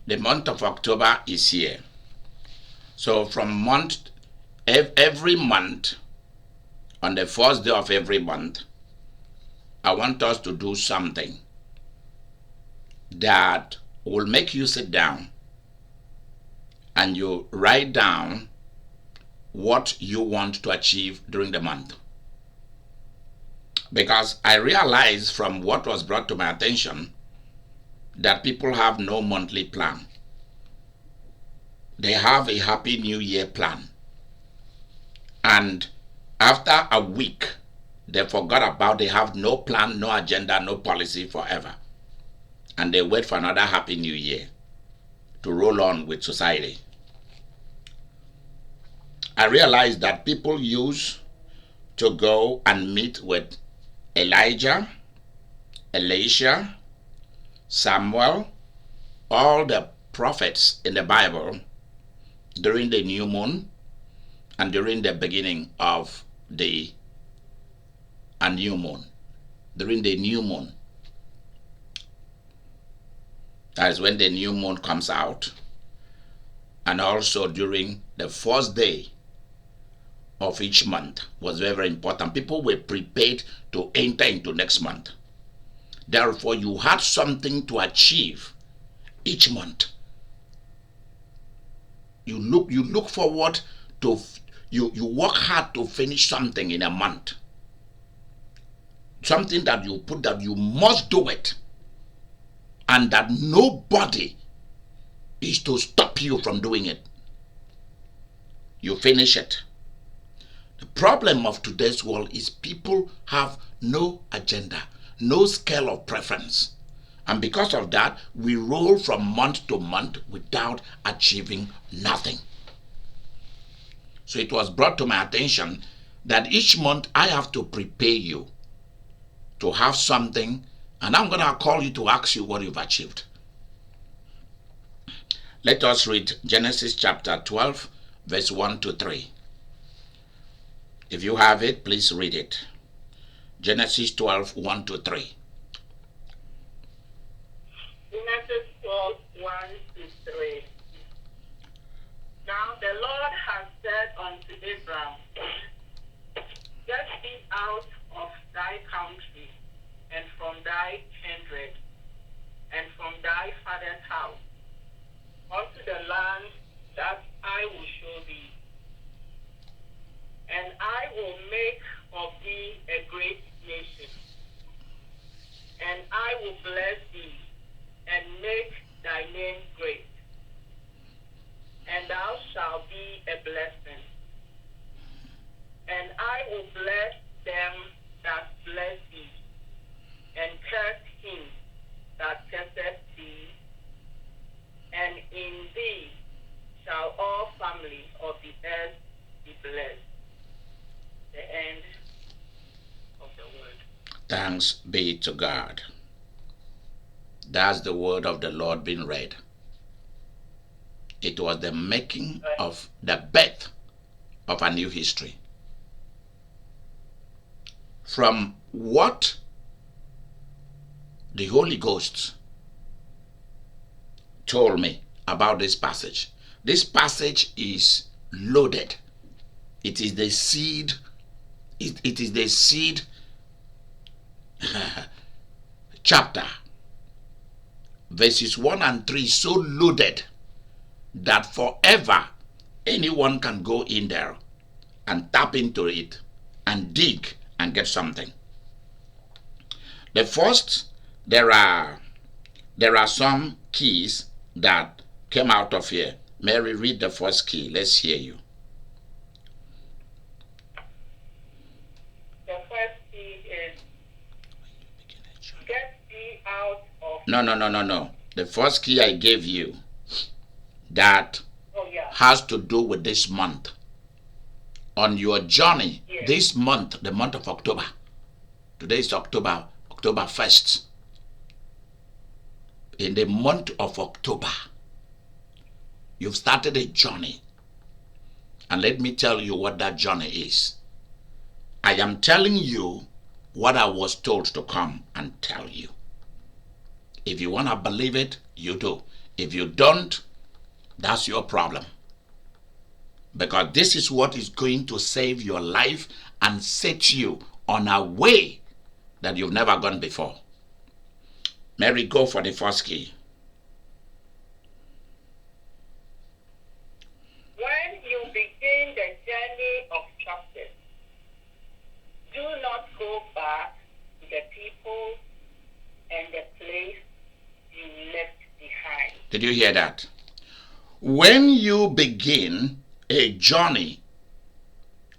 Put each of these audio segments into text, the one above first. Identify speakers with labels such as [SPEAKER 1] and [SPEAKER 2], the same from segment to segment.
[SPEAKER 1] The month of October is here. So from every month, on the first day of every month, I want us to do something that will make you sit down and you write down what you want to achieve during the month. Because I realized from what was brought to my attention that people have no monthly plan. They have a Happy New Year plan. And after a week, they forgot about they have no plan, no agenda, no policy forever. And they wait for another Happy New Year to roll on with society. I realized that people used to go and meet with Elijah, Elisha, Samuel, all the prophets in the Bible during the new moon and during the beginning of a new moon. During the new moon. That is when the new moon comes out. And also during the first day of each month was very, very important. People were prepared to enter into next month. Therefore, you had something to achieve each month. You look forward to, you work hard to finish something in a month. Something that you put that you must do it. And that nobody is to stop you from doing it. You finish it. The problem of today's world is people have no agenda, no scale of preference. And because of that, we roll from month to month without achieving nothing. So it was brought to my attention that each month I have to prepare you to have something, and I'm going to call you to ask you what you've achieved. Let us read Genesis chapter 12, verse 1 to 3. If you have it, please read it. Genesis 12, 1 to 3.
[SPEAKER 2] Genesis 12, 1 to 3. Now the Lord has said unto Abram, get thee out of thy country, and from thy kindred, and from thy father's house, unto the land that I will show thee. And I will make of thee a great nation, and I will bless thee, and make thy name great, and thou shalt be a blessing. And I will bless them that bless thee, and curse him that curseth thee, and in thee shall all families of the earth be blessed. The end of the word.
[SPEAKER 1] Thanks be to God. That's the word of the Lord being read. It was the making of the birth of a new history. From what the Holy Ghost told me about this passage. This passage is loaded. It is the seed. It is the seed chapter. Verses 1 and 3 so loaded that forever anyone can go in there and tap into it and dig and get something. The first, there are some keys that came out of here. Mary, read the first key. Let's hear you.
[SPEAKER 2] The first key is get thee out of...
[SPEAKER 1] No. The first key I gave you that has to do with this month. On your journey, this month, the month of October. Today is October 1st. In the month of October, you've started a journey. And let me tell you what that journey is. I am telling you what I was told to come and tell you. If you want to believe it, you do. If you don't, that's your problem. Because this is what is going to save your life and set you on a way that you've never gone before. Mary, go for the first key.
[SPEAKER 2] When you begin the journey of success, do not go back to the people and the place you left behind.
[SPEAKER 1] Did you hear that? When you begin a journey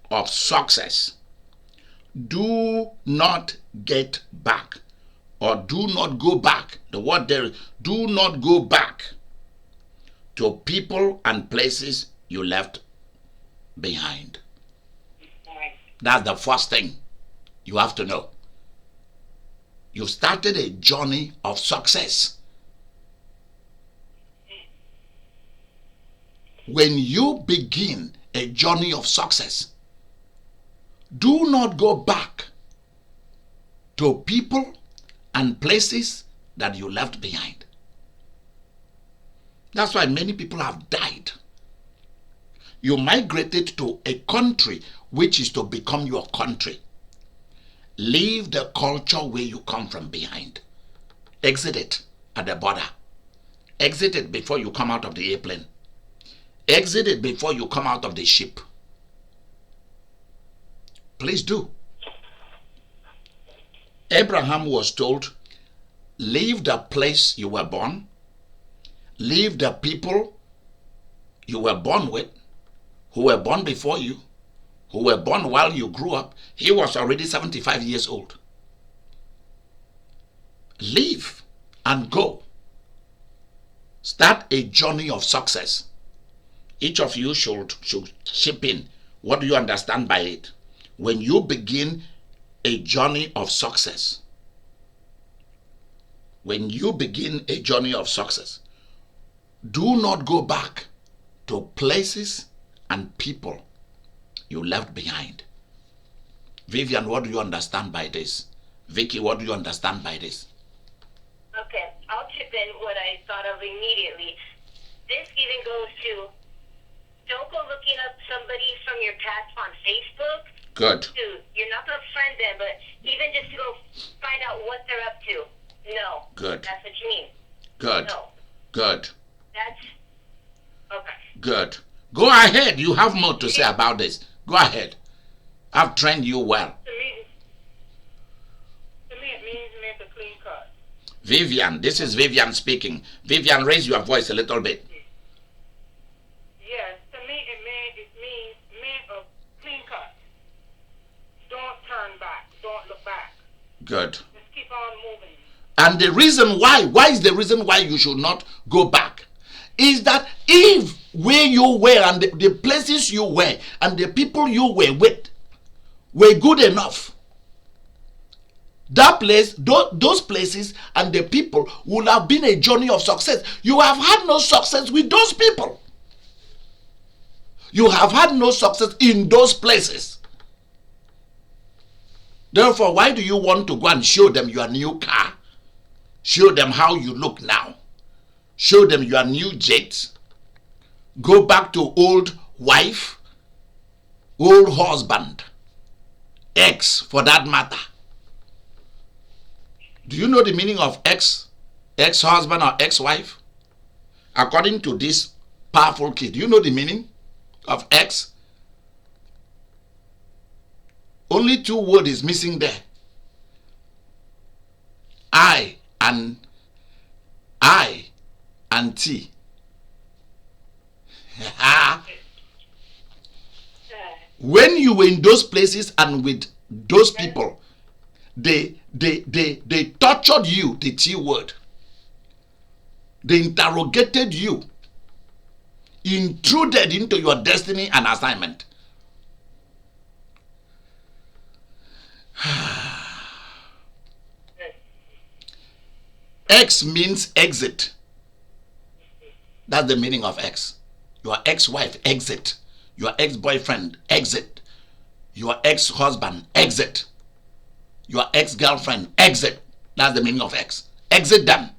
[SPEAKER 1] of success, do not get back, or do not go back. The word there is do not go back to people and places you left behind. That's the first thing you have to know. You started a journey of success. When you begin a journey of success, do not go back to people and places that you left behind. That's why many people have died. You migrated to a country which is to become your country. Leave the culture where you come from behind. Exit it at the border. Exit it before you come out of the airplane. Exit it before you come out of the ship. Please do. Abraham was told, leave the place you were born, leave the people you were born with, who were born before you, who were born while you grew up. He was already 75 years old. Leave and go. Start a journey of success. Each of you should chip in. What do you understand by it? When you begin a journey of success, when you begin a journey of success, do not go back to places and people you left behind. Vivian, what do you understand by this? Vicky, what do you understand by this?
[SPEAKER 3] Okay, I'll chip in what I thought of immediately. This even goes to, don't go looking up somebody from your past on Facebook.
[SPEAKER 1] Good.
[SPEAKER 3] Dude, you're not going to friend them, but even just to go find out what they're up to. No.
[SPEAKER 1] Good.
[SPEAKER 3] That's what you mean.
[SPEAKER 1] Good.
[SPEAKER 3] No.
[SPEAKER 1] Good.
[SPEAKER 3] That's, okay.
[SPEAKER 1] Good. Go ahead. You have more to say about this. Go ahead. I've trained you well.
[SPEAKER 2] To me it means make a clean cut.
[SPEAKER 1] Vivian, this is Vivian speaking. Vivian, raise your voice a little bit.
[SPEAKER 2] Yes, to me it means make a clean cut. Don't turn back. Don't look back.
[SPEAKER 1] Good.
[SPEAKER 2] Just keep on moving.
[SPEAKER 1] And the reason why is the reason why you should not go back, is that if where you were and the places you were and the people you were with were good enough, that place, those places and the people would have been a journey of success. You have had no success with those people. You have had no success in those places. Therefore, why do you want to go and show them your new car? Show them how you look now. Show them your new jet. Go back to old wife, old husband, ex for that matter. Do you know the meaning of ex-husband or ex-wife? According to this powerful kid, do you know the meaning of ex? Only two words is missing there. I and T. When you were in those places and with those people, they tortured you, the T word. They interrogated you, intruded into your destiny and assignment. X means exit. That's the meaning of X. Your ex-wife, exit. Your ex-boyfriend, exit. Your ex-husband, exit. Your ex-girlfriend, exit. That's the meaning of X. Exit them.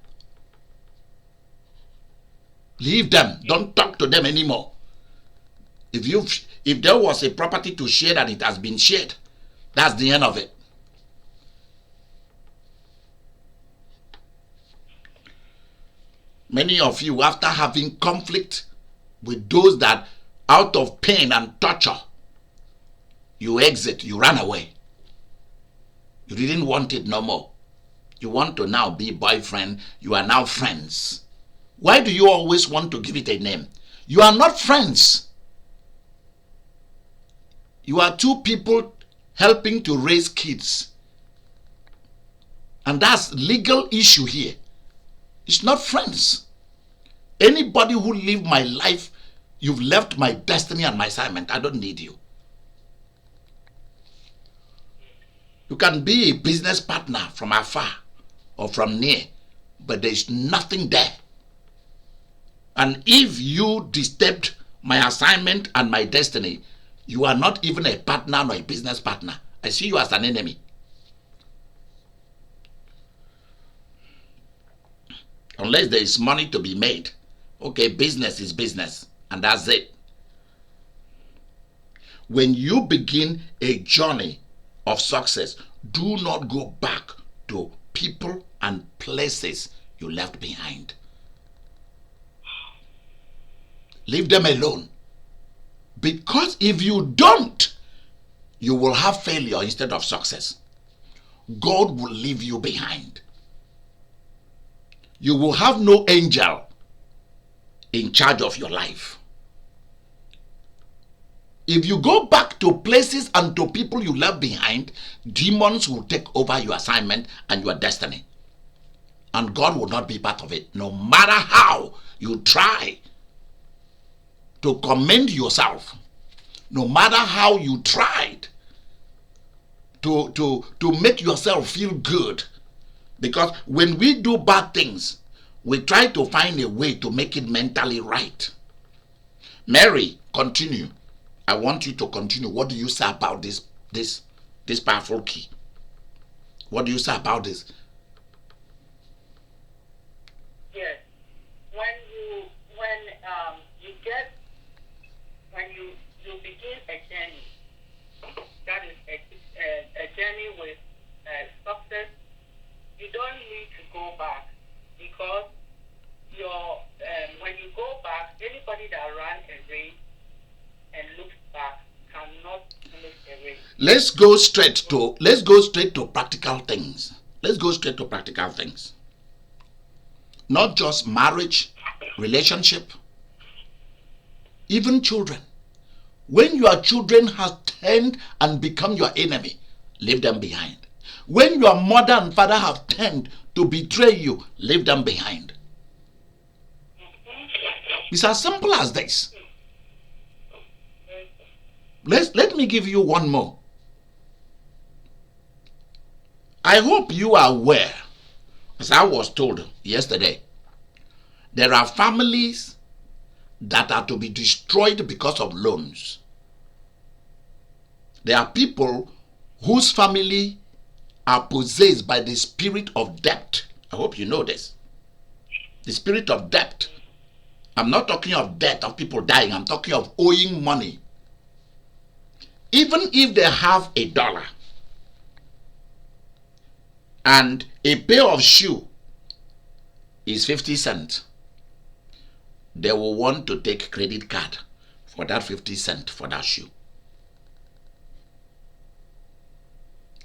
[SPEAKER 1] Leave them. Don't talk to them anymore. If there was a property to share and it has been shared, that's the end of it. Many of you, after having conflict with those that out of pain and torture, you exit, you run away. You didn't want it no more. You want to now be boyfriend. You are now friends. Why do you always want to give it a name? You are not friends. You are two people helping to raise kids. And that's legal issue here. It's not friends. Anybody who live my life, you've left my destiny and my assignment. I don't need you. You can be a business partner from afar or from near, but there's nothing there. And if you disturbed my assignment and my destiny, you are not even a partner or a business partner. I see you as an enemy. Unless there is money to be made. Okay, business is business, and that's it. When you begin a journey of success, do not go back to people and places you left behind. Leave them alone. Because if you don't, you will have failure instead of success. God will leave you behind. You will have no angel in charge of your life. If you go back to places and to people you left behind, demons will take over your assignment and your destiny. And God will not be part of it. No matter how you try to commend yourself, no matter how you tried to make yourself feel good. Because when we do bad things, we try to find a way to make it mentally right. Mary, continue. I want you to continue. What do you say about this powerful key? What do you say about this?
[SPEAKER 2] Yes. When you begin a journey, that is a journey with success, you don't need to go back, because when you go back, anybody that ran a race and looks back cannot finish a race.
[SPEAKER 1] Let's go straight to practical things. Let's go straight to practical things. Not just marriage, relationship, even children. When your children have turned and become your enemy, leave them behind. When your mother and father have turned to betray you, leave them behind. It's as simple as this. Let me give you one more. I hope you are aware, as I was told yesterday, there are families that are to be destroyed because of loans. There are people whose family are possessed by the spirit of debt. I hope you know this. The spirit of debt. I'm not talking of debt of people dying. I'm talking of owing money. Even if they have $1 and a pair of shoe is 50 cents, they will want to take credit card for that 50 cents for that shoe.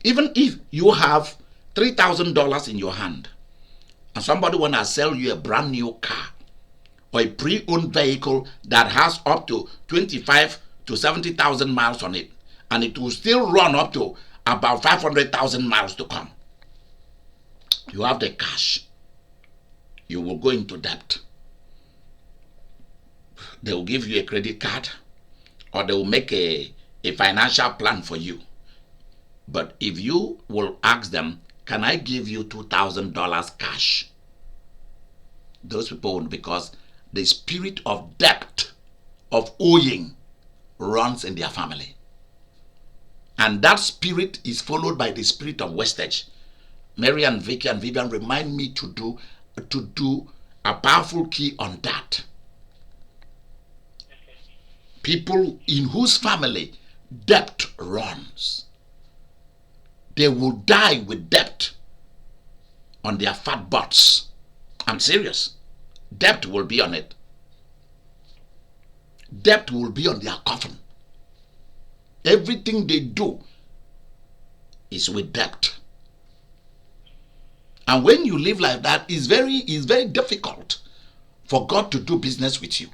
[SPEAKER 1] Even if you have $3,000 in your hand and somebody want to sell you a brand new car or a pre-owned vehicle that has up to 25 to 70,000 miles on it, and it will still run up to about 500,000 miles to come, you have the cash, you will go into debt. They will give you a credit card, or they will make a financial plan for you. But if you will ask them, can I give you $2,000 cash? Those people won't, because the spirit of debt, of owing, runs in their family. And that spirit is followed by the spirit of wastage. Mary and Vicky and Vivian remind me to do a powerful key on that. people in whose family debt runs, they will die with debt on their fat butts. I'm serious. Debt will be on it. Debt will be on their coffin. Everything they do is with debt. And when you live like that, it's very difficult for God to do business with you.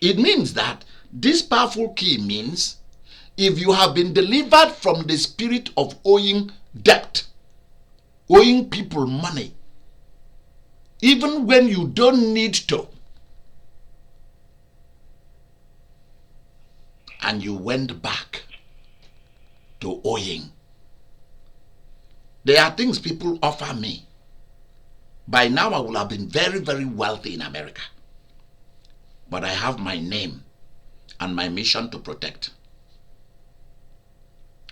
[SPEAKER 1] It means that this powerful key means if you have been delivered from the spirit of owing debt, owing people money, even when you don't need to, and you went back to owing. There are things people offer me. By now I will have been very wealthy in America. But I have my name and my mission to protect.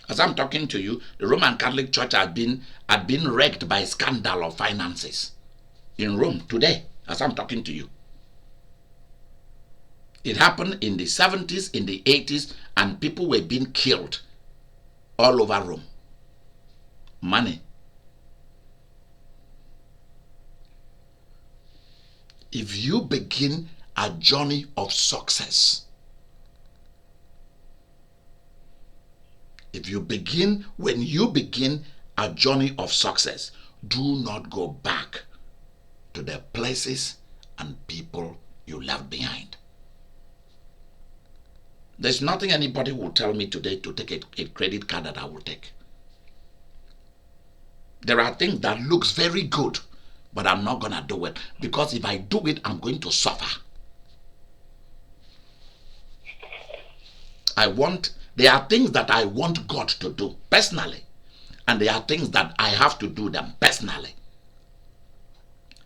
[SPEAKER 1] As I'm talking to you, the Roman Catholic Church had been wrecked by scandal of finances in Rome today, as I'm talking to you. It happened in the 70s, in the 80s, and people were being killed all over Rome. Money. If you begin a journey of success, when you begin a journey of success, do not go back to the places and people you left behind. There's nothing anybody will tell me today to take a credit card that I will take. There are things that looks very good, but I'm not going to do it, because if I do it, I'm going to suffer. There are things that I want God to do personally, and there are things that I have to do them personally.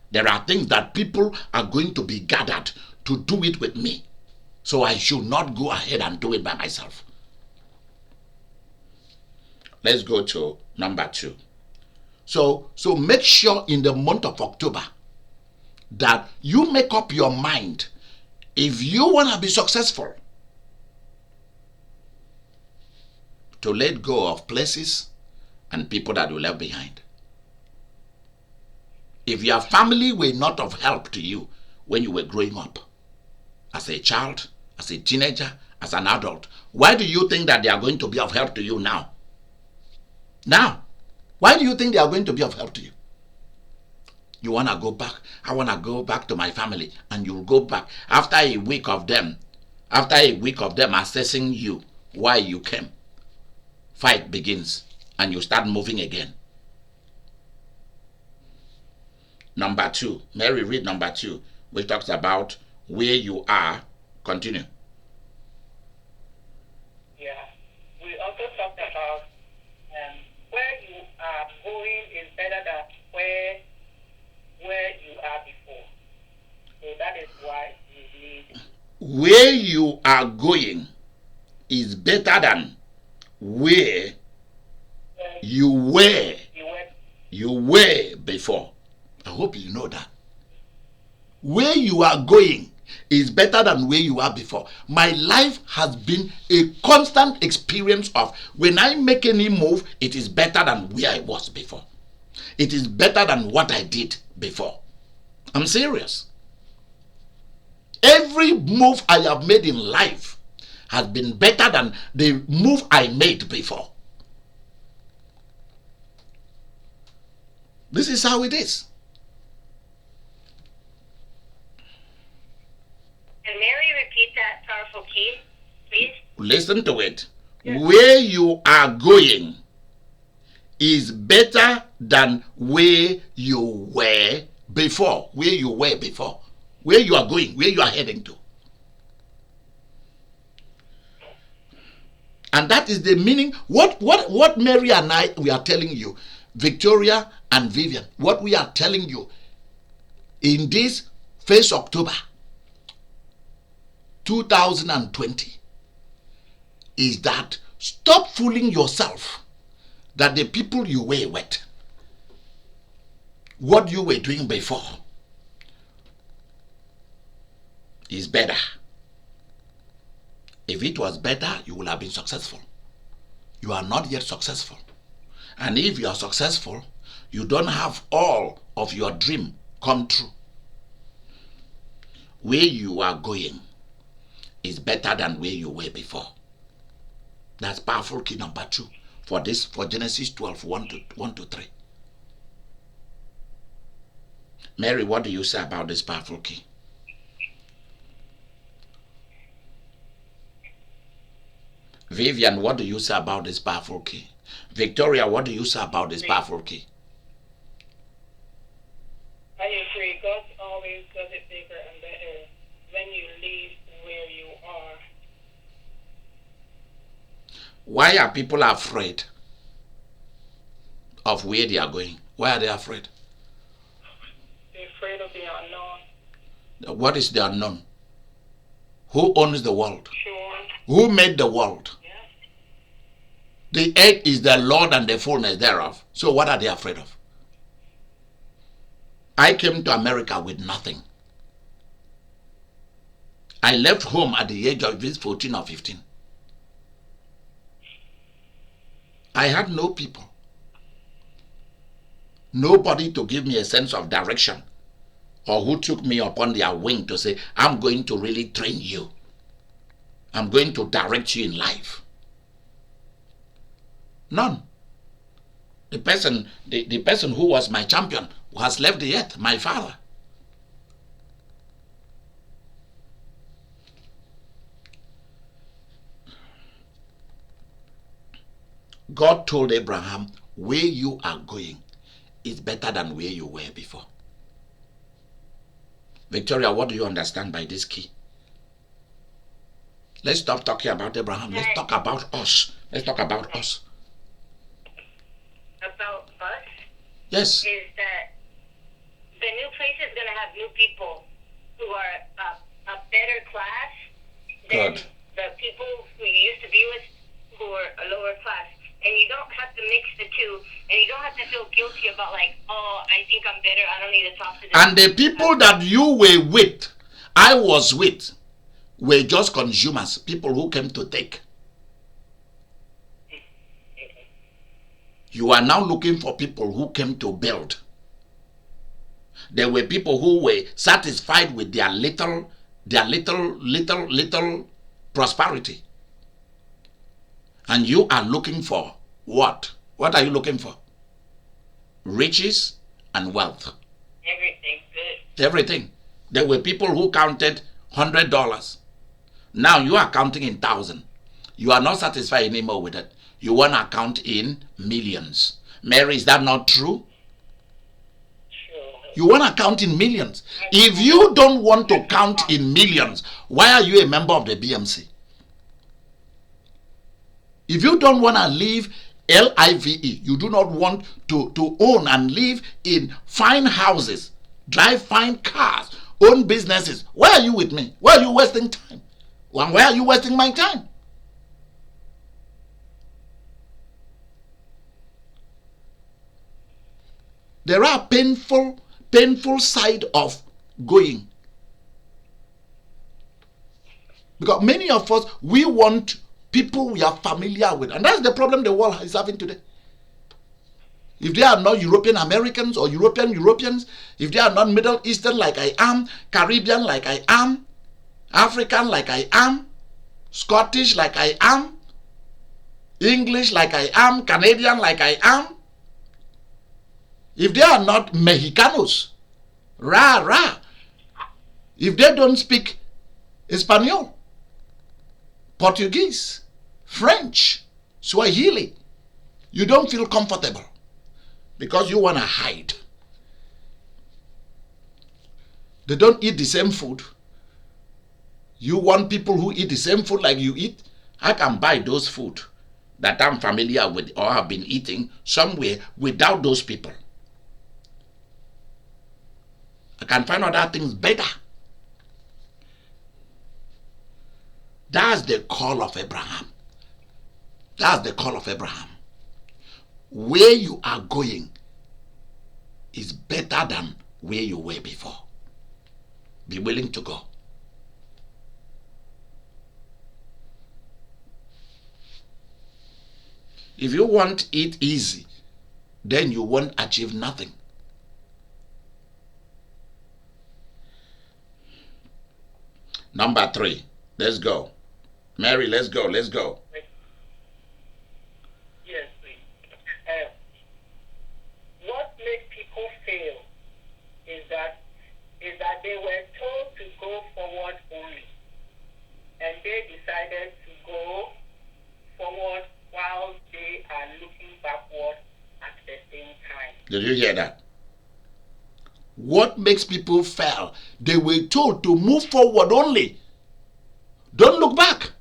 [SPEAKER 1] There are things that people are going to be gathered to do it with me, so I should not go ahead and do it by myself. Let's go to number 2. So make sure in the month of October that you make up your mind, if you want to be successful, to let go of places and people that you left behind. If your family were not of help to you when you were growing up, as a child, as a teenager, as an adult, why do you think that they are going to be of help to you now? Now, why do you think they are going to be of help to you? You want to go back? I want to go back to my family, and you'll go back after a week of them assessing you why you came. Fight begins and you start moving again. Number 2, Mary, read number 2, which talks about where you are. Continue.
[SPEAKER 2] Yeah. We also talked about where you are going is better than where you are before. So that is why you need.
[SPEAKER 1] Where you are going is better than where you were before. I hope you know that. Where you are going is better than where you are before. My life has been a constant experience of, when I make any move, it is better than where I was before. It is better than what I did before. I'm serious. Every move I have made in life has been better than the move I made before. This is how it is.
[SPEAKER 3] Can Mary repeat that powerful key, please?
[SPEAKER 1] Listen to it. Yes. Where you are going is better than where you were before. Where you were before. Where you are going, where you are heading to. And that is the meaning. What Mary and I, we are telling you, Victoria and Vivian, what we are telling you in this 1st October 2020 is that stop fooling yourself that the people you were with, what you were doing before, is better. If it was better, you would have been successful. You are not yet successful. And if you are successful, you don't have all of your dream come true. Where you are going is better than where you were before. That's powerful key number 2 for Genesis 12, 1 to 3. Mary, what do you say about this powerful key? Vivian, what do you say about this powerful key? Victoria, what do you say about this powerful key?
[SPEAKER 2] I agree. God always does it bigger and better when you leave where you are.
[SPEAKER 1] Why are people afraid of where they are going? Why are they afraid?
[SPEAKER 2] They're afraid of the unknown.
[SPEAKER 1] What is the unknown? Who owns the world?
[SPEAKER 2] Sure.
[SPEAKER 1] Who made the world? The earth is the Lord and the fullness thereof. So what are they afraid of? I came to America with nothing. I left home at the age of 14 or 15. I had no people. Nobody to give me a sense of direction, or who took me upon their wing to say, I'm going to really train you. I'm going to direct you in life. None. The person who was my champion has left the earth, my father. God told Abraham, where you are going is better than where you were before. Victoria, what do you understand by this key? Let's stop talking about Abraham. Let's talk about us. Let's talk about us.
[SPEAKER 3] About us?
[SPEAKER 1] Yes.
[SPEAKER 3] Is that the new place is going to have new people who are a better class than
[SPEAKER 1] Good.
[SPEAKER 3] the people who you used to be with who are a lower class. And you don't have to mix the two, and you don't have to feel guilty about like, oh, I think I'm better, I don't need to talk to them.
[SPEAKER 1] And the people that you were with, I was with, were just consumers, people who came to take. You are now looking for people who came to build. There were people who were satisfied with their little prosperity. And you are looking for what? What are you looking for? Riches and wealth.
[SPEAKER 3] Everything good.
[SPEAKER 1] Everything. There were people who counted $100. Now you are counting in thousand. You are not satisfied anymore with it. You want to count in millions. Mary, is that not true?
[SPEAKER 2] Sure.
[SPEAKER 1] You want to count in millions. If you don't want to count in millions, why are you a member of the BMC? If you don't want to live LIVE, you do not want to own and live in fine houses, drive fine cars, own businesses, why are you with me? Why are you wasting time? And why are you wasting my time? There are painful side of going. Because many of us, we want people we are familiar with. And that's the problem the world is having today. If they are not European Americans or Europeans, if they are not Middle Eastern like I am, Caribbean like I am, African like I am, Scottish like I am, English like I am, Canadian like I am, if they are not Mexicanos, if they don't speak Espanol, Portuguese, French, Swahili, you don't feel comfortable because you want to hide. They don't eat the same food. You want people who eat the same food like you eat? I can buy those food that I'm familiar with or have been eating somewhere without those people. I can find other things better. That's the call of Abraham. That's the call of Abraham. Where you are going is better than where you were before. Be willing to go. If you want it easy, then you won't achieve nothing. Number 3. Let's go. Mary, let's go.
[SPEAKER 2] Yes, please. What makes people fail is that they were told to go forward only, and they decided to go forward while they are looking backward at the same time.
[SPEAKER 1] Did you hear that? What makes people fail? They were told to move forward only. Don't look back.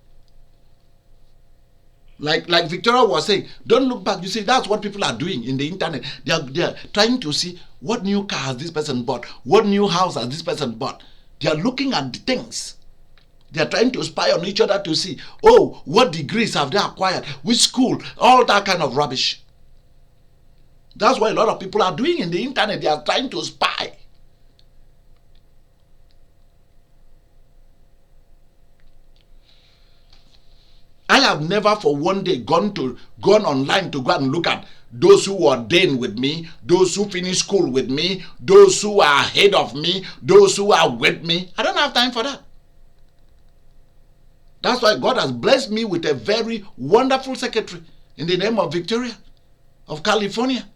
[SPEAKER 1] Like Victoria was saying, don't look back. You see, that's what people are doing in the internet. They are trying to see what new car has this person bought, what new house has this person bought. They are looking at the things. They are trying to spy on each other to see, oh, what degrees have they acquired, which school, all that kind of rubbish. That's what a lot of people are doing in the internet. They are trying to spy. I have never for one day gone online to go and look at those who ordained with me, those who finished school with me, those who are ahead of me, those who are with me. I don't have time for that. That's why God has blessed me with a very wonderful secretary in the name of Victoria of California.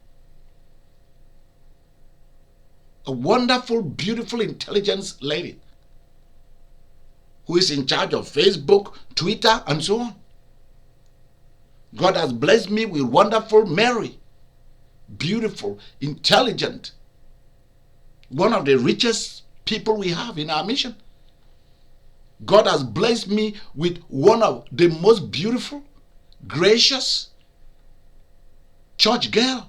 [SPEAKER 1] A wonderful, beautiful, intelligent lady who is in charge of Facebook, Twitter, and so on. God has blessed me with wonderful Mary, beautiful, intelligent, one of the richest people we have in our mission. God has blessed me with one of the most beautiful, gracious church girl,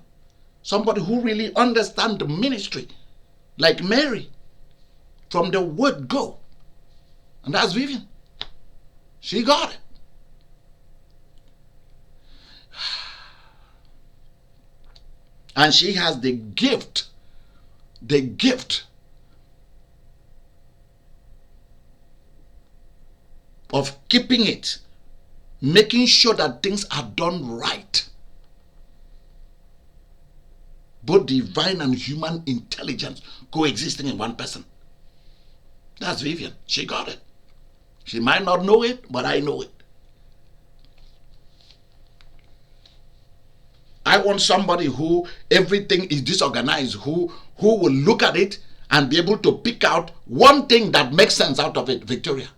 [SPEAKER 1] somebody who really understands the ministry, like Mary, from the word go. And that's Vivian. She got it. And she has the gift of keeping it, making sure that things are done right. Both divine and human intelligence coexisting in one person. That's Vivian. She got it. She might not know it, but I know it. I want somebody who everything is disorganized, who will look at it and be able to pick out one thing that makes sense out of it. Victoria.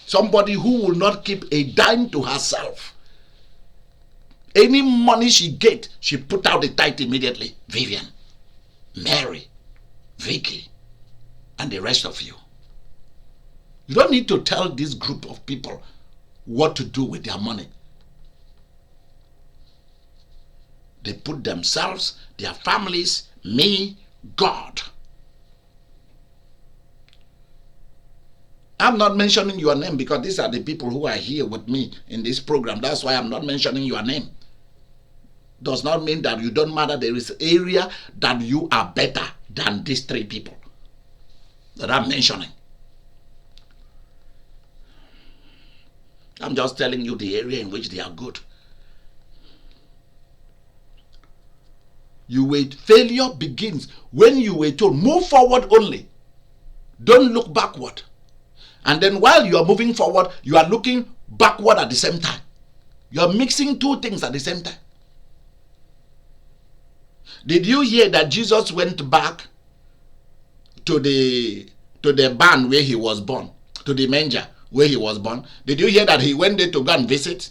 [SPEAKER 1] Somebody who will not keep a dime to herself. Any money she get, she put out the tithe immediately. Vivian, Mary, Vicky, and the rest of you. You don't need to tell this group of people what to do with their money. They put themselves, their families, me, God. I'm not mentioning your name because these are the people who are here with me in this program. That's why I'm not mentioning your name. Does not mean that you don't matter. There is an area that you are better than these 3 people that I'm mentioning. I'm just telling you the area in which they are good. Failure begins when you were told, move forward only. Don't look backward. And then while you are moving forward, you are looking backward at the same time. You are mixing 2 things at the same time. Did you hear that Jesus went back to the barn where he was born, to the manger where he was born? Did you hear that he went there to go and visit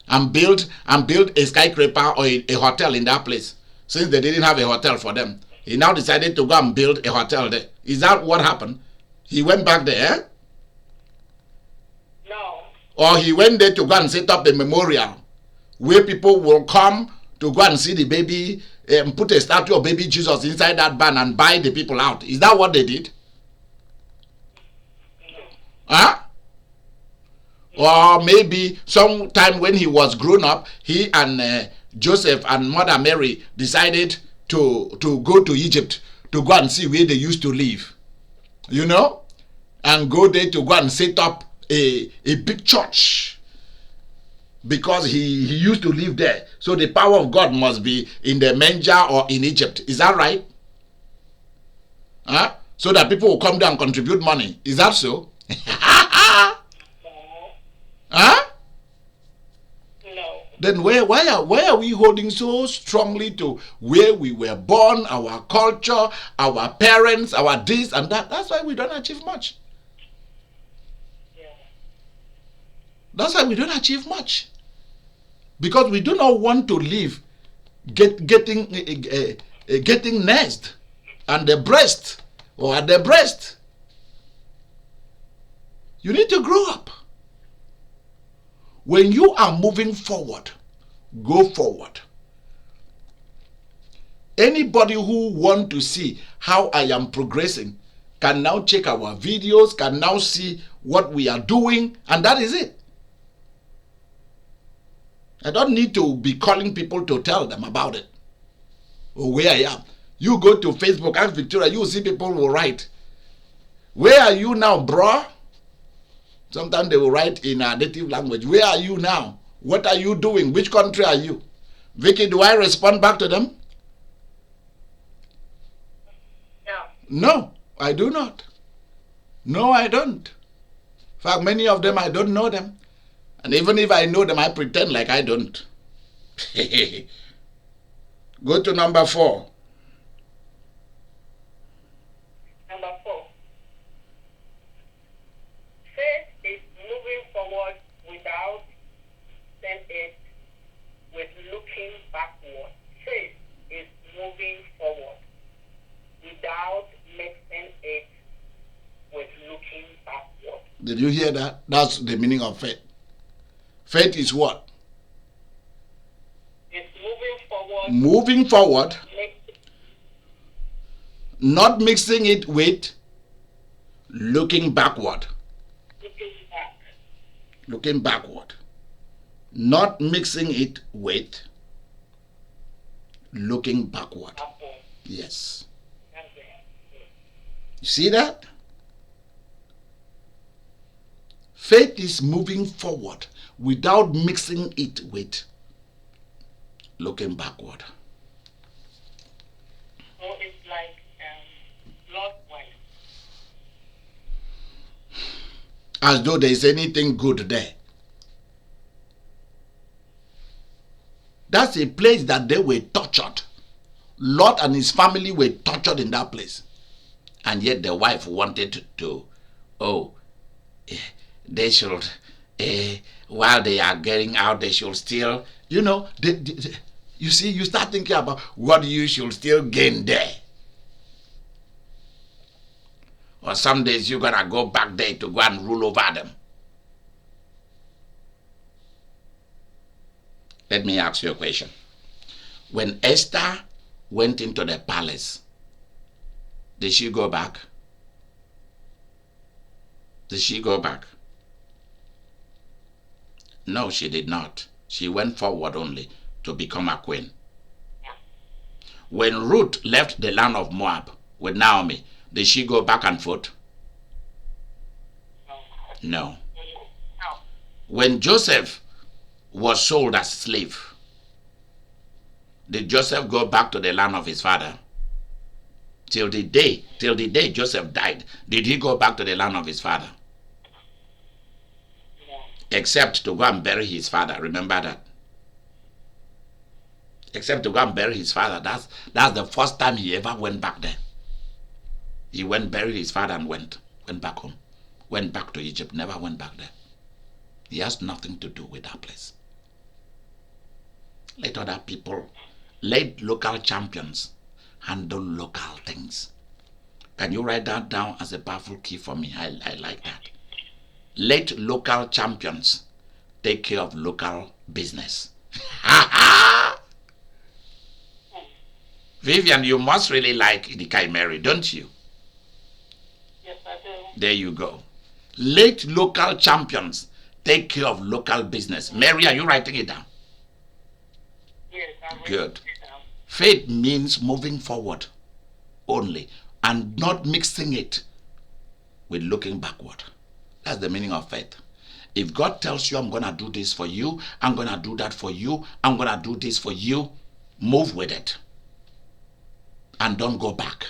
[SPEAKER 1] and build a skyscraper or a hotel in that place? Since they didn't have a hotel for them, he now decided to go and build a hotel there. Is that what happened? He went back there, eh?
[SPEAKER 2] No.
[SPEAKER 1] Or he went there to go and set up a memorial where people will come to go and see the baby, put a statue of baby Jesus inside that barn and buy the people out. Is that what they did? Huh? Or maybe sometime when he was grown up, he and Joseph and Mother Mary decided to go to Egypt to go and see where they used to live. You know? and go there to go and set up a big church because he used to live there. So the power of God must be in the manger or in Egypt. Is that right? Huh? So that people will come down and contribute money. Is that so? Huh?
[SPEAKER 2] No.
[SPEAKER 1] Then why are we holding so strongly to where we were born, our culture, our parents, our this and that? That's why we don't achieve much.
[SPEAKER 2] Yeah.
[SPEAKER 1] That's why we don't achieve much. Because we do not want to live getting nest and the breast or at the breast. You need to grow up. When you are moving forward, go forward. Anybody who want to see how I am progressing can now check our videos, can now see what we are doing, and that is it. I don't need to be calling people to tell them about it or where I am. You go to Facebook, ask Victoria, you will see people will write, "Where are you now, bro?" Sometimes they will write in a native language, "Where are you now? What are you doing? Which country are you?" Vicky, do I respond back to them?
[SPEAKER 2] No.
[SPEAKER 1] No, I do not. No, I don't. In fact, many of them, I don't know them. And even if I know them, I pretend like I don't. Go to number 4.
[SPEAKER 2] Number 4. Faith is moving forward without it with looking backward. Faith is moving forward without mixing it with looking backward.
[SPEAKER 1] Did you hear that? That's the meaning of faith. Faith is what?
[SPEAKER 2] It's moving forward.
[SPEAKER 1] Moving forward. Not mixing it with looking backward.
[SPEAKER 2] Looking back.
[SPEAKER 1] Looking backward. Not mixing it with looking backward. Yes. You see that? Faith is moving forward without mixing it with looking backward.
[SPEAKER 2] So it's like clockwise.
[SPEAKER 1] As though there is anything good there. That's a place that they were tortured. Lot and his family were tortured in that place. And yet the wife wanted to, they should, while they are getting out, they should still, you see, you start thinking about what you should still gain there. Or some days you're going to go back there to go and rule over them. Let me ask you a question. When Esther went into the palace, did she go back? Did she go back? No, she did not. She went forward only to become a queen. When Ruth left the land of Moab with Naomi, did she go back and forth? No. When Joseph was sold as slave, did Joseph go back to the land of his father? Till the day Joseph died, did he go back to the land of his father? Except to go and bury his father. Remember that. Except to go and bury his father. That's the first time he ever went back there. He went, buried his father and went back home. Went back to Egypt, never went back there. He has nothing to do with that place. Let other people, let local champions handle local things. Can you write that down as a powerful key for me? I like that. Let local champions take care of local business. Vivian, you must really like Idika Imeri, don't you?
[SPEAKER 2] Yes, I do.
[SPEAKER 1] There you go. Let local champions take care of local business. Mary, are you writing it down?
[SPEAKER 2] Yes, I'm
[SPEAKER 1] Good. Faith means moving forward only and not mixing it with looking backward. That's the meaning of faith. If God tells you, I'm going to do this for you, I'm going to do that for you, I'm going to do this for you, move with it. And don't go back.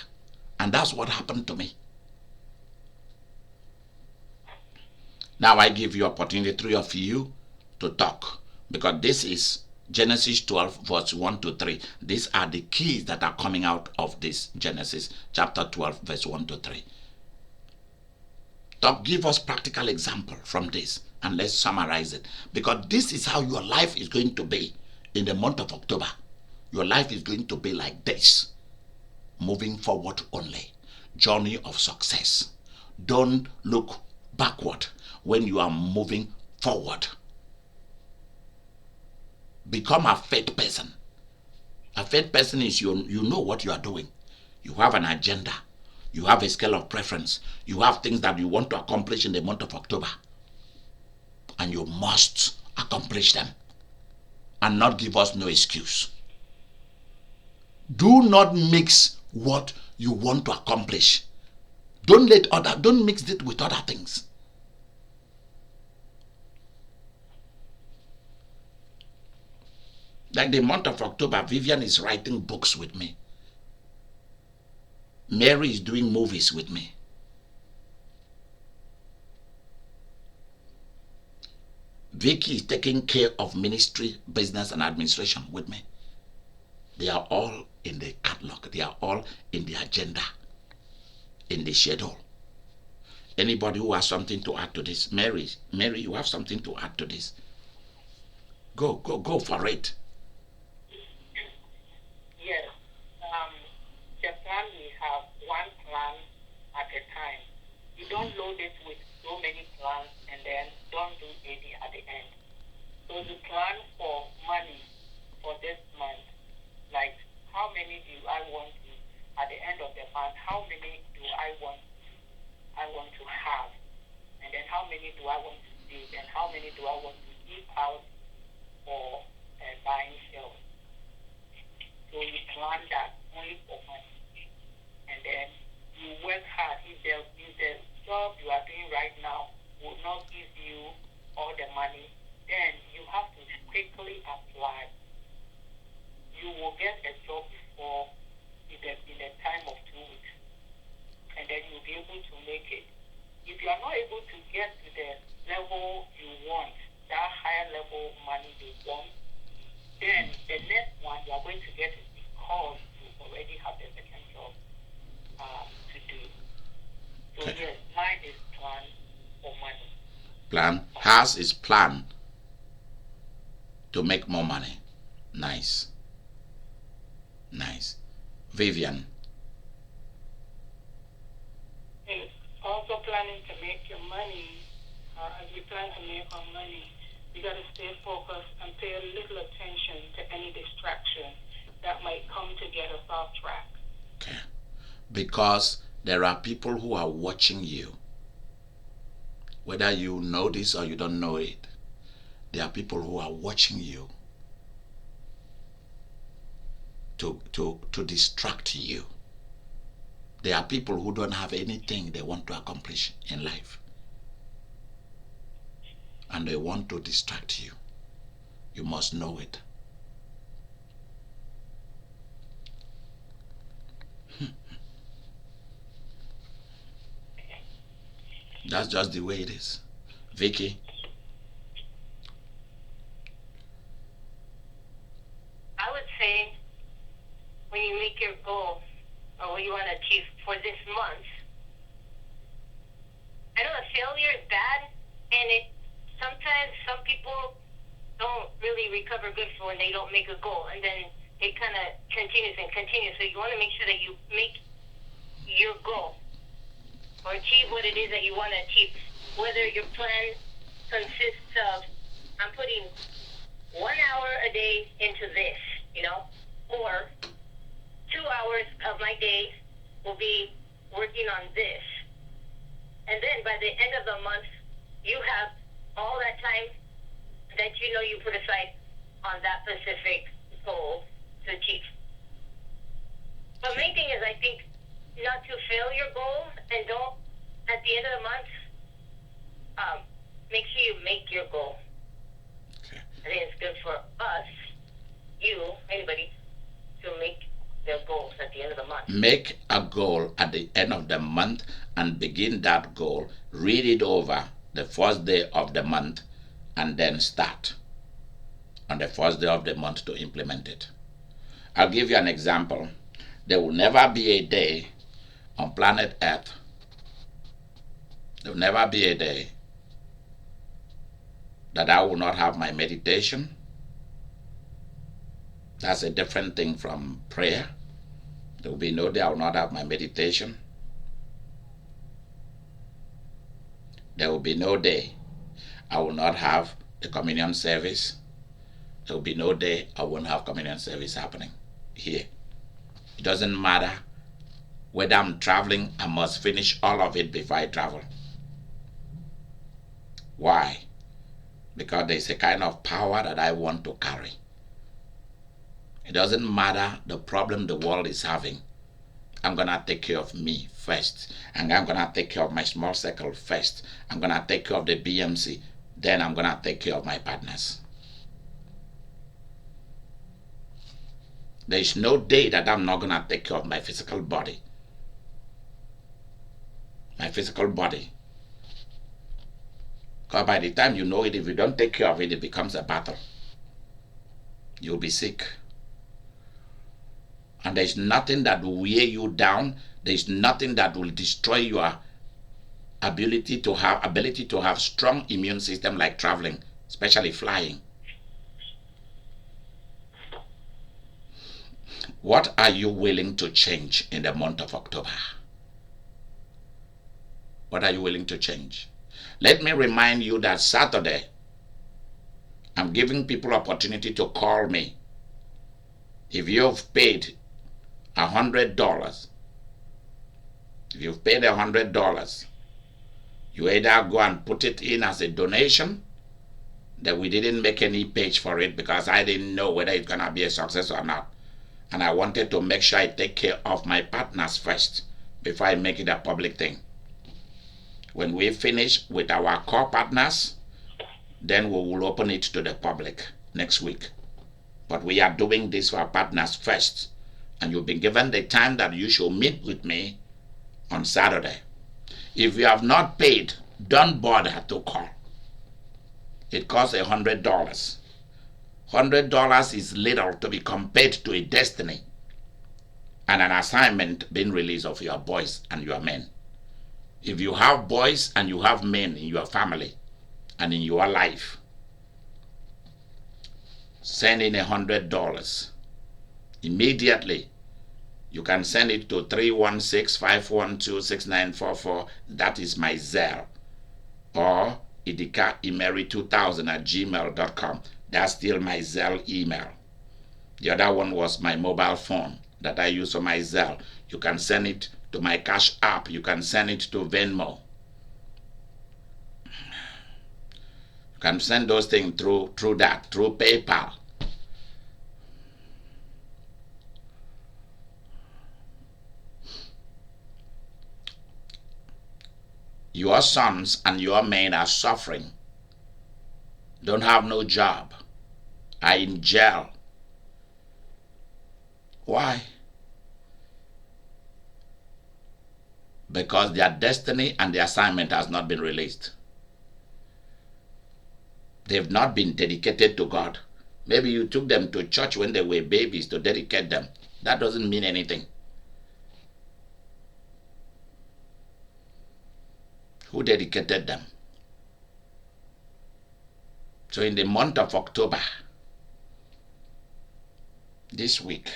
[SPEAKER 1] And that's what happened to me. Now I give you opportunity, three of you, to talk. Because this is Genesis 12, verse 1 to 3. These are the keys that are coming out of this Genesis chapter 12, verse 1 to 3. Talk, give us practical example from this, and let's summarize it. Because this is how your life is going to be in the month of October. Your life is going to be like this. Moving forward only. Journey of success. Don't look backward when you are moving forward. Become a faith person. A faith person is you know what you are doing. You have an agenda. You have a scale of preference. You have things that you want to accomplish in the month of October. And you must accomplish them. And not give us no excuse. Do not mix what you want to accomplish. Don't mix it with other things. Like the month of October, Vivian is writing books with me. Mary is doing movies with me. Vicky is taking care of ministry, business, and administration with me. They are all in the catalog. They are all in the agenda, in the schedule. Anybody who has something to add to this? Mary, you have something to add to this. Go for it.
[SPEAKER 2] Yes. The plan, we have one plan at a time. You don't load it with so many plans and then don't do any at the end. So the plan for money for this month, like how many do I want to, at the end of the month, how many do I want to have? And then how many do I want to save? And how many do I want to give out for buying shelves? So you plan that only for money. And then you work hard. If the job you are doing right now will not give you all the money, then you have to quickly apply. You will get a job before in a time of 2 weeks. And then you'll be able to make it. If you are not able to get to the level you want, that higher level money you want, then the next one you are going to get it because you already have the second job to do. So yes, mine is plan for money.
[SPEAKER 1] Plan. Hers is plan to make more money. Nice. Vivian.
[SPEAKER 4] Also planning to make your money, as we plan to make our money, you got to stay focused and pay a little attention to any distraction that might come to get us off track.
[SPEAKER 1] Okay. Because there are people who are watching you. Whether you know this or you don't know it, there are people who are watching you to distract you. There are people who don't have anything they want to accomplish in life. And they want to distract you. You must know it. That's just the way it is. Vicky?
[SPEAKER 3] I would say when you make your goal or what you want to achieve for this month, I know a failure is bad, and sometimes some people don't really recover good for when they don't make a goal, and then it kind of continues and continues. So you want to make sure that you make your goal or achieve what it is that you want to achieve. Whether your plan consists of, I'm putting 1 hour a day into this, or 2 hours of my day will be working on this. And then by the end of the month, you have all that time that you put aside on that specific goal to achieve. But main thing is, I think, not to fail your goals, and don't at at the end of the month, make sure you make your goal.
[SPEAKER 1] Okay.
[SPEAKER 3] I think it's good for us, you, anybody, to make their goals at the end of the month.
[SPEAKER 1] Make a goal at the end of the month and begin that goal. Read it over the first day of the month and then start on the first day of the month to implement it. I'll give you an example. There will never be a day on planet Earth. There will never be a day that I will not have my meditation. That's a different thing from prayer. There will be no day I will not have my meditation. There will be no day I will not have the communion service. There will be no day I won't have communion service happening here. It doesn't matter whether I'm traveling, I must finish all of it before I travel. Why? Because there's a kind of power that I want to carry. It doesn't matter the problem the world is having. I'm going to take care of me first. And I'm going to take care of my small circle first. I'm going to take care of the BMC. Then I'm going to take care of my partners. There is no day that I'm not going to take care of my physical body. My physical body. Because by the time you know it, if you don't take care of it, it becomes a battle. You'll be sick. And there's nothing that will weigh you down. There's nothing that will destroy your ability to have strong immune system like traveling, especially flying. What are you willing to change in the month of October? What are you willing to change? Let me remind you that Saturday, I'm giving people opportunity to call me. If you've paid $100, if you've paid $100, you either go and put it in as a donation, that we didn't make any page for it because I didn't know whether it's going to be a success or not. And I wanted to make sure I take care of my partners first before I make it a public thing. When we finish with our core partners, then we will open it to the public next week. But we are doing this for our partners first. And you've been given the time that you should meet with me on Saturday. If you have not paid, don't bother to call. It costs $100. $100 is little to be compared to a destiny and an assignment being released of your boys and your men. If you have boys and you have men in your family and in your life, send in $100. Immediately, you can send it to 316-512-6944. That is my Zelle. Or Idika Imeri 2000@gmail.com. That's still my Zelle email. The other one was my mobile phone that I use for my Zelle. You can send it to my Cash App. You can send it to Venmo. You can send those things through PayPal. Your sons and your men are suffering, don't have no job, are in jail. Why? Because their destiny and their assignment has not been released. They've not been dedicated to God. Maybe you took them to church when they were babies to dedicate them. That doesn't mean anything. Who dedicated them? So in the month of October, this week,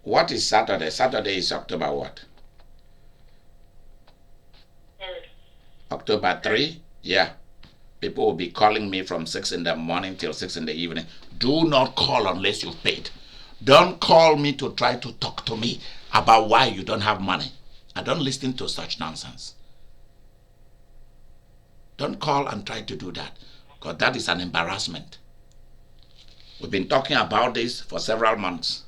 [SPEAKER 1] what is Saturday? Saturday is October what? October 3? Yeah. People will be calling me from 6 in the morning till 6 in the evening. Do not call unless you've paid. Don't call me to try to talk to me about why you don't have money. I don't listen to such nonsense. Don't call and try to do that, because that is an embarrassment. We've been talking about this for several months.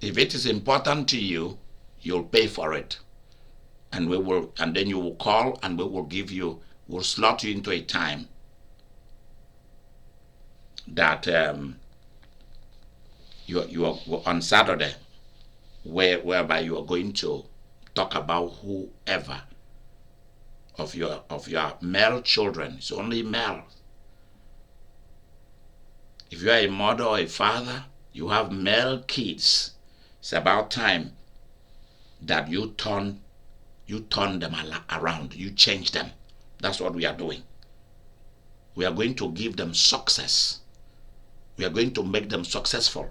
[SPEAKER 1] If it is important to you, you'll pay for it. And then you will call and we'll slot you into a time that you are on Saturday, whereby you are going to talk about whoever of your male children. It's only male. If you are a mother or a father, you have male kids, it's about time that you turn them around, you change them. That's what we are doing. We are going to give them success. We are going to make them successful.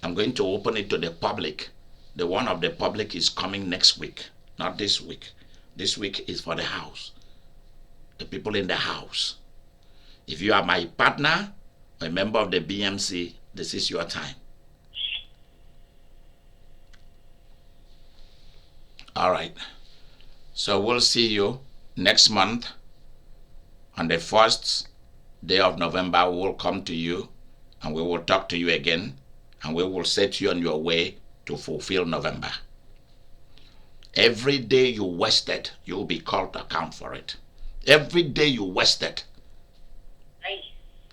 [SPEAKER 1] I'm going to open it to the public. The one of the public is coming next week, not this week. This week is for the house, the people in the house. If you are my partner, a member of the BMC, this is your time. All right. So we'll see you next month on the first day of November. We will come to you and we will talk to you again, and we will set you on your way to fulfill November. Every day you wasted, you will be called to account for it. Every day you wasted,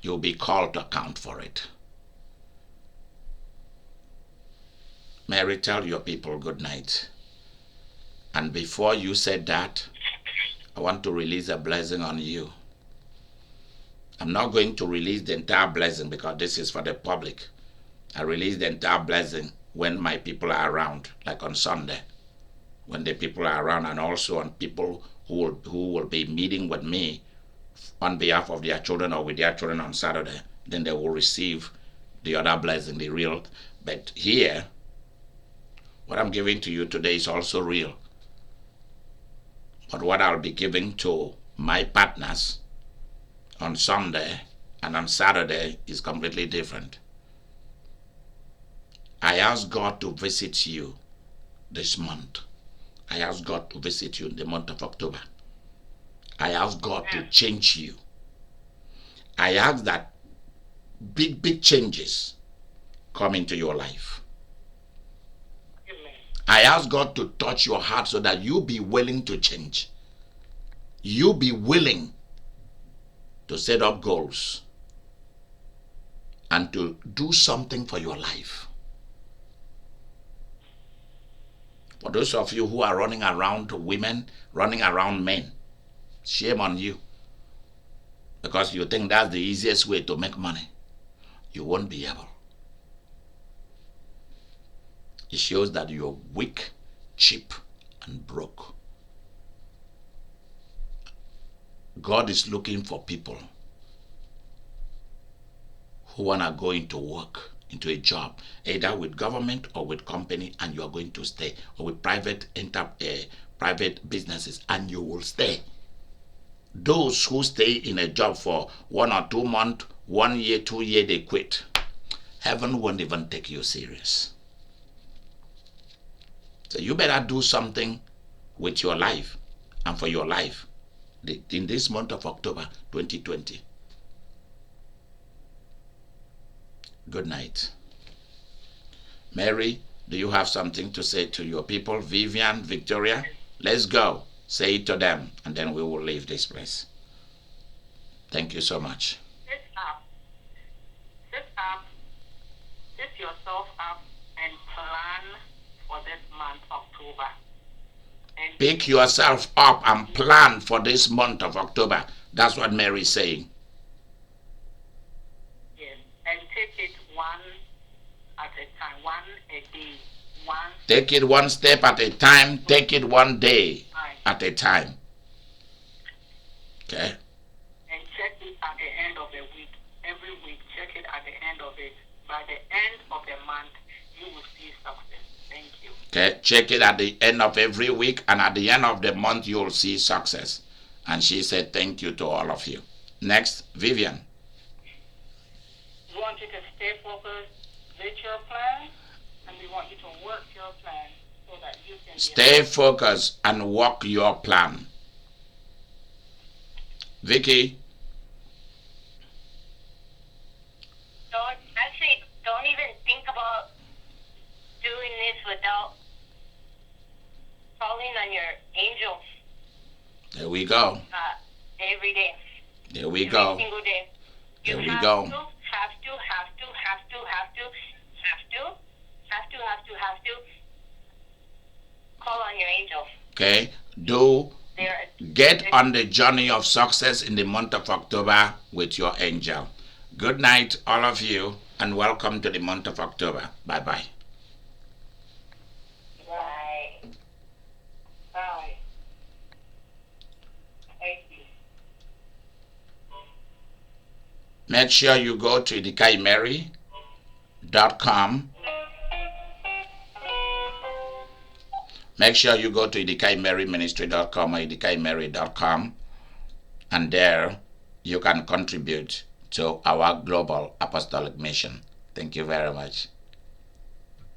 [SPEAKER 1] you'll be called to account for it. Mary, tell your people good night. And before you said that, I want to release a blessing on you. I'm not going to release the entire blessing because this is for the public. I release the entire blessing when my people are around, like on Sunday, when the people are around, and also on people who will be meeting with me on behalf of their children or with their children on Saturday. Then they will receive the other blessing, the real. But here, what I'm giving to you today is also real. But what I'll be giving to my partners on Sunday and on Saturday is completely different. I ask God to visit you this month. I ask God to visit you in the month of October. I ask God to change you. I ask that big changes come into your life. I ask God to touch your heart so that you be willing to change. You be willing to set up goals and to do something for your life. For those of you who are running around women, running around men, shame on you. Because you think that's the easiest way to make money. You won't be able. It shows that you're weak, cheap, and broke. God is looking for people who want to go into work, into a job, either with government or with company, and you are going to stay, or with private businesses, and you will stay. Those who stay in a job for 1 or 2 months, 1 year, 2 years, they quit. Heaven won't even take you serious. So you better do something with your life and for your life in this month of October 2020. Good night. Mary, do you have something to say to your people? Vivian, Victoria, let's go. Say it to them, and then we will leave this place. Thank you so much.
[SPEAKER 4] Sit yourself up and plan for this month, October. And
[SPEAKER 1] pick yourself up and plan for this month of October. That's what Mary is saying.
[SPEAKER 4] Yes, and take it one at a time, one a day.
[SPEAKER 1] Take it one step at a time. Take it one day at a time. Okay?
[SPEAKER 4] And check it at the end of the week. Every week, check it at the end of it. By the end of the month, you will see success. Thank you.
[SPEAKER 1] Okay, check it at the end of every week, and at the end of the month, you'll see success. And she said, thank you to all of you. Next, Vivian.
[SPEAKER 4] We want you to stay focused with your plan, and we want you to work your plan so that you can
[SPEAKER 1] stay focused and work your plan. Vicky.
[SPEAKER 3] Don't even think about doing minutes without calling on your angels.
[SPEAKER 1] There we go.
[SPEAKER 3] Every day.
[SPEAKER 1] There we
[SPEAKER 3] every
[SPEAKER 1] go.
[SPEAKER 3] Single day. You
[SPEAKER 1] There we
[SPEAKER 3] have
[SPEAKER 1] go.
[SPEAKER 3] To call on your angels.
[SPEAKER 1] Okay. Get on the journey of success in the month of October with your angel. Good night, all of you, and welcome to the month of October. Bye-bye.
[SPEAKER 3] Bye.
[SPEAKER 2] Bye. Thank you.
[SPEAKER 1] Make sure you go to idikaimeri.com. Make sure you go to idikaimeriministry.com or idikaimeri.com, and there you can contribute to our global apostolic mission. Thank you very much.